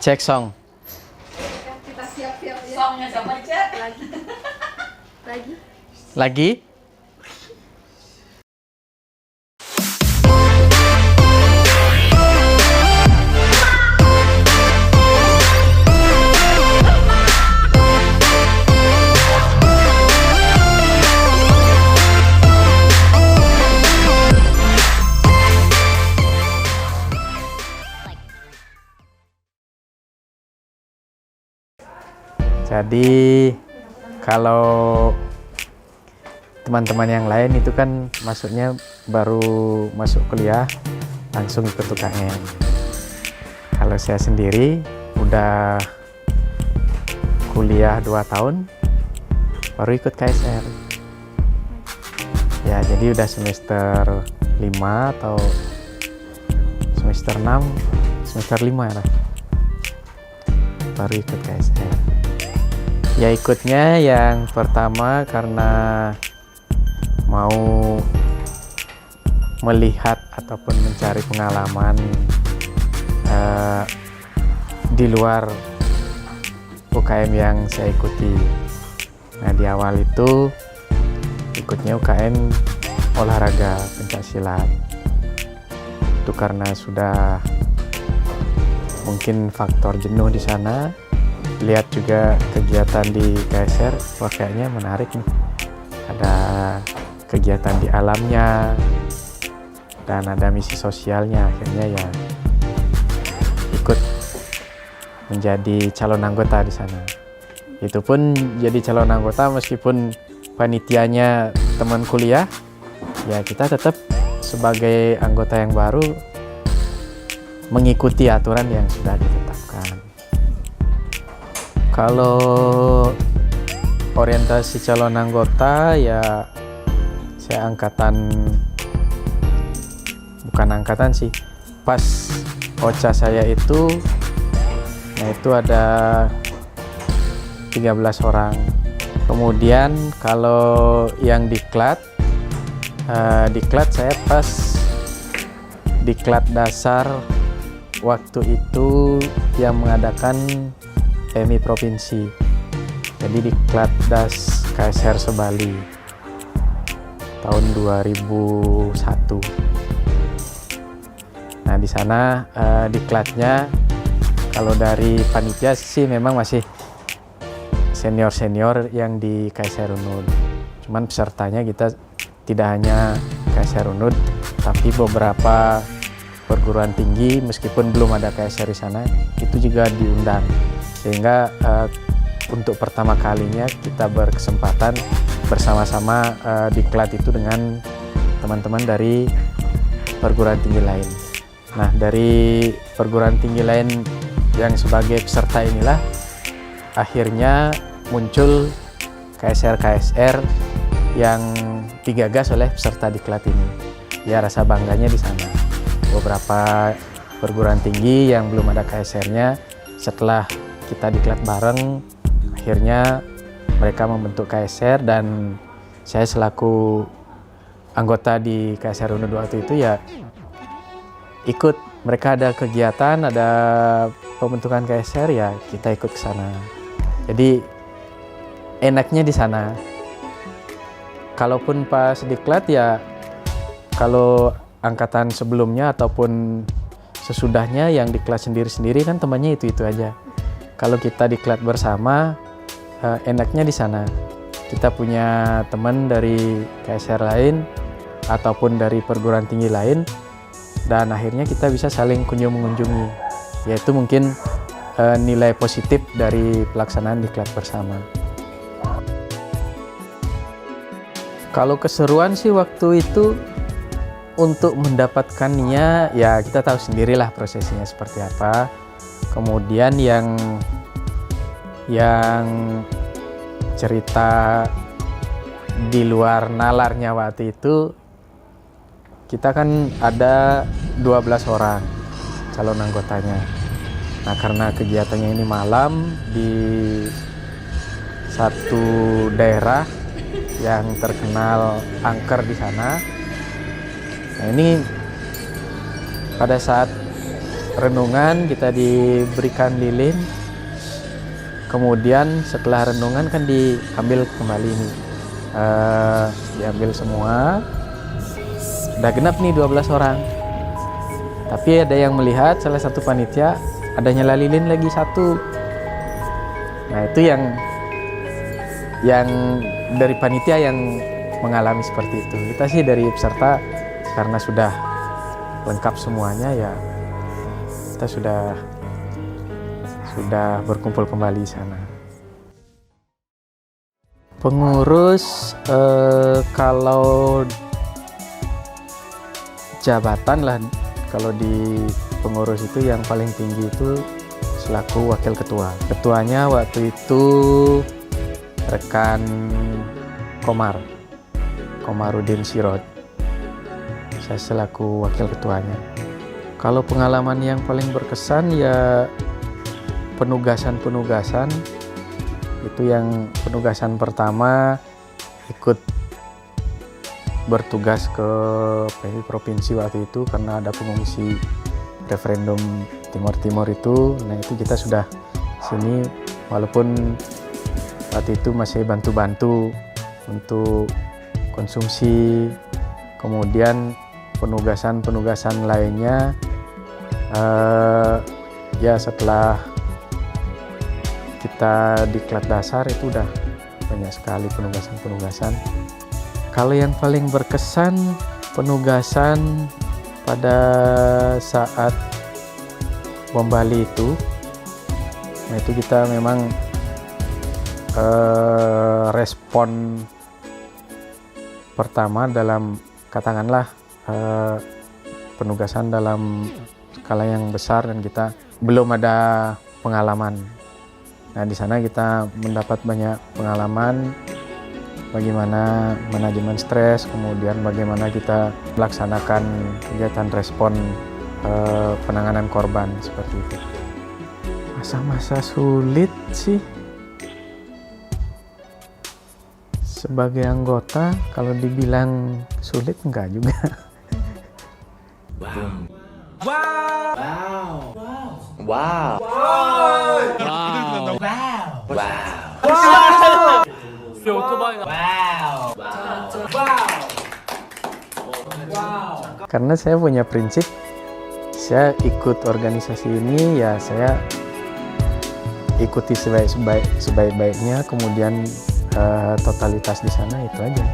Cek song. Kita siap-siap ya. Songnya siapa cek? Lagi. Lagi? Jadi kalau teman-teman yang lain itu kan masuknya baru masuk kuliah langsung ikut UKM. Kalau saya sendiri udah kuliah 2 tahun baru ikut KSR. Ya jadi udah semester 5 atau semester 6, semester 5 lah baru ikut KSR. Ya ikutnya yang pertama karena mau melihat ataupun mencari pengalaman di luar UKM yang saya ikuti. Nah di awal itu ikutnya UKM olahraga pencaksilat. Itu karena sudah mungkin faktor jenuh di sana. Lihat juga kegiatan di KSR, wah kayaknya menarik nih. Ada kegiatan di alamnya dan ada misi sosialnya. Akhirnya ya ikut menjadi calon anggota di sana. Itu pun jadi calon anggota meskipun panitianya teman kuliah, ya kita tetap sebagai anggota yang baru mengikuti aturan yang sudah ditetapkan. Kalau orientasi calon anggota ya saya bukan angkatan sih, pas OCA saya itu ada 13 orang. Kemudian kalau yang diklat saya pas diklat dasar waktu itu yang mengadakan PMI Provinsi, jadi di Klatdas KSR Sebali tahun 2001. Nah di sana diklatnya kalau dari panitia sih memang masih senior yang di KSR Unud. Cuman pesertanya kita tidak hanya KSR Unud, tapi beberapa perguruan tinggi meskipun belum ada KSR di sana itu juga diundang. Sehingga untuk pertama kalinya kita berkesempatan bersama-sama diklat itu dengan teman-teman dari perguruan tinggi lain. Nah dari perguruan tinggi lain yang sebagai peserta inilah akhirnya muncul KSR yang digagas oleh peserta diklat ini. Ya rasa bangganya di sana. Beberapa perguruan tinggi yang belum ada KSR-nya setelah kita diklat bareng, akhirnya mereka membentuk KSR dan saya selaku anggota di KSR Unud waktu itu ya ikut. Mereka ada kegiatan, ada pembentukan KSR ya kita ikut ke sana. Jadi enaknya di sana. Kalaupun pas diklat ya kalau angkatan sebelumnya ataupun sesudahnya yang diklat sendiri-sendiri kan temannya itu aja. Kalau kita diklat bersama, enaknya di sana. Kita punya teman dari KSR lain ataupun dari perguruan tinggi lain, dan akhirnya kita bisa saling mengunjungi. Yaitu mungkin nilai positif dari pelaksanaan diklat bersama. Kalau keseruan sih waktu itu untuk mendapatkannya ya kita tahu sendirilah prosesnya seperti apa. Kemudian yang cerita di luar nalarnya waktu itu, kita kan ada 12 orang calon anggotanya. Nah karena kegiatannya ini malam di satu daerah yang terkenal angker di sana. Nah ini pada saat renungan kita diberikan lilin, kemudian setelah renungan kan diambil kembali nih, diambil semua, udah genap nih 12 orang. Tapi ada yang melihat, salah satu panitia ada nyala lilin lagi satu. Nah itu yang dari panitia yang mengalami seperti itu. Kita sih dari peserta karena sudah lengkap semuanya ya, kita sudah berkumpul kembali di sana. Pengurus kalau jabatan lah, kalau di pengurus itu yang paling tinggi itu selaku wakil ketua. Ketuanya waktu itu rekan Komarudin Sirot. Saya selaku wakil ketuanya. Kalau pengalaman yang paling berkesan ya penugasan. Itu yang penugasan pertama ikut bertugas ke provinsi waktu itu karena ada pengungsi referendum Timor itu. Nah itu kita sudah sini walaupun waktu itu masih bantu-bantu untuk konsumsi. Kemudian penugasan lainnya ya setelah kita di kelas dasar itu udah banyak sekali penugasan. Kalau yang paling berkesan penugasan pada saat Bom Bali itu, nah itu kita memang respon pertama dalam katakanlah penugasan dalam skala yang besar dan kita belum ada pengalaman. Nah di sana kita mendapat banyak pengalaman bagaimana manajemen stres, kemudian bagaimana kita melaksanakan kegiatan respon penanganan korban seperti itu. Masa-masa sulit sih sebagai anggota, kalau dibilang sulit enggak juga. Karena saya punya prinsip, saya ikut organisasi ini ya saya ikuti sebaik-baiknya, kemudian totalitas di sana itu aja.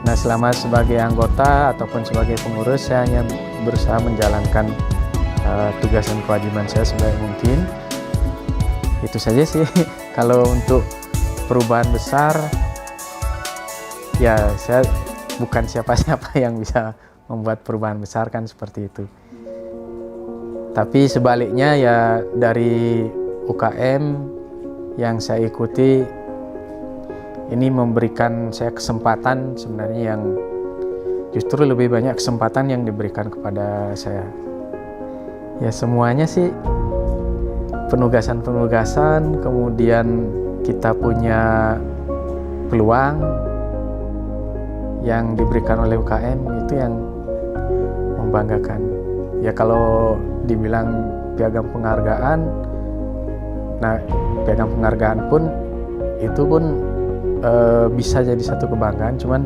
Nah selama sebagai anggota ataupun sebagai pengurus saya hanya berusaha menjalankan tugas dan kewajiban saya sebaik mungkin. Itu saja sih. Kalau untuk perubahan besar ya saya bukan siapa-siapa yang bisa membuat perubahan besar kan seperti itu. Tapi sebaliknya ya dari UKM yang saya ikuti ini memberikan saya kesempatan sebenarnya yang justru lebih banyak kesempatan yang diberikan kepada saya. Ya semuanya sih penugasan, kemudian kita punya peluang yang diberikan oleh UKM itu yang membanggakan. Ya kalau dibilang piagam penghargaan, nah piagam penghargaan pun itu pun bisa jadi satu kebanggaan, cuman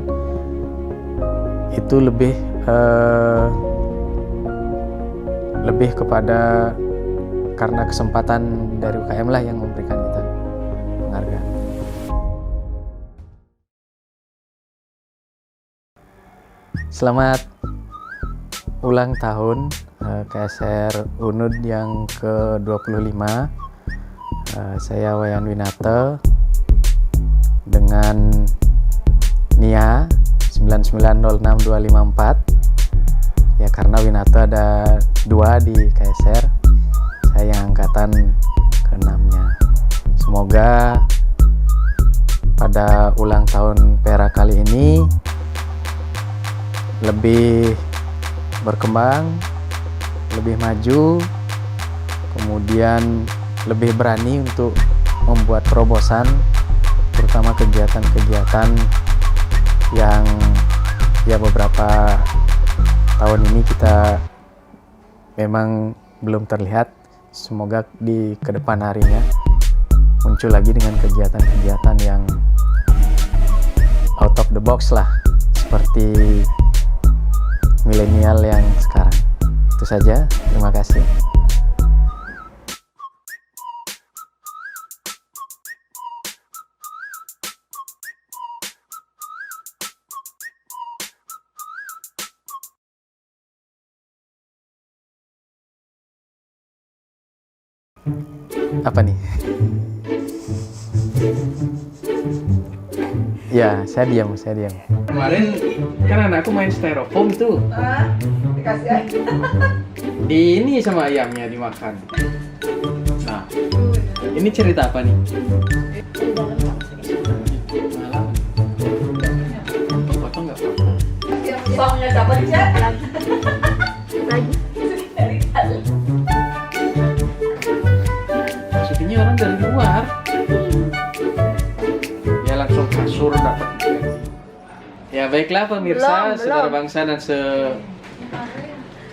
itu lebih kepada karena kesempatan dari UKM lah yang memberikan kita penghargaan. Selamat ulang tahun KSR UNUD yang ke-25. Saya Wayan Winata dengan NIA 9906254. Ya karena Winata ada 2 di KSR, saya yang angkatan ke-6-nya. Semoga pada ulang tahun Pera kali ini lebih berkembang, lebih maju, kemudian lebih berani untuk membuat terobosan, terutama kegiatan-kegiatan yang ya beberapa tahun ini kita memang belum terlihat. Semoga di kedepan harinya muncul lagi dengan kegiatan-kegiatan yang out of the box lah, seperti milenial yang sekarang. Itu saja, terima kasih. Apa nih? Ya, saya diam. Kemarin kan anakku main styrofoam tuh. Dikasih aja. Di ini sama ayamnya dimakan. Nah, ini cerita apa nih? Malam. Potong nggak apa-apa. Songnya dapat jalan. Lagi. Maksudnya orang dari luar. Ya langsung kasur dapat. Ya baiklah pemirsa, Belum. saudara bangsa dan